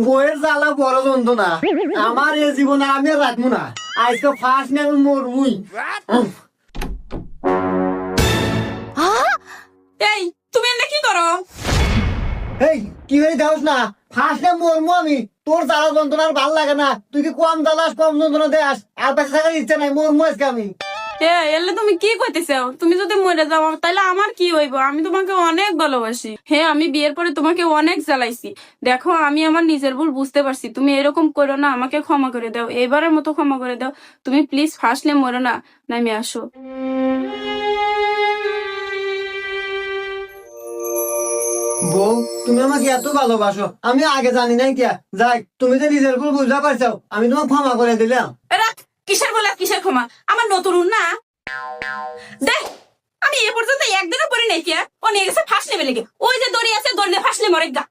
বইয়ের জ্বালা বড় যন্ত্রণা আমার এই জীবন আমি আর রাখবো না আজকে ফার্স্ট নিয়ে আমি মরমুই এই তুমি এনে কি করো? এই কি হয়ে যাস না ফার্স্ট নিয়ে মরমু আমি তোর জ্বালা যন্ত্রণা আর ভাল লাগে না তুই কি কম জ্বালাস কম যন্ত্রণা দেয়াস আর বেঁচে থাকার ইচ্ছা নাই মরমু আজকে আমি এলে তুমি কি কইতেছো? তুমি যদি মরে যাও তাহলে আমার কি হইব? আমি তোমাকে অনেক ভালোবাসি। হ্যাঁ, আমি বিয়ের পরে তোমাকে অনেক জ্বালাইছি। দেখো, আমি আমার নিজের ভুল বুঝতে পারছি। তুমি এরকম করো না, আমাকে ক্ষমা করে দাও, এবারের মতো ক্ষমা করে দাও। তুমি প্লিজ ফার্স্টলে মরো না, নামে আসো। বউ তুমি আমাকে এত ভালোবাসো আমি আগে জানি নাই কিয়া যাই তুমি যে নিজের ভুল বুঝতে পারছো আমি তোমাকে ক্ষমা করে দিলাম রাখ, কিসের বলে আর কিসের ক্ষমা? আমার নতুন না দেখ, আমি এ পর্যন্ত একদিনও পরে নাই কে ও নিয়ে গেছে ফার্স্ট লেভেলে। ওই যে দড়ি আছে, দড়ি ফার্স্ট লে মরে গা।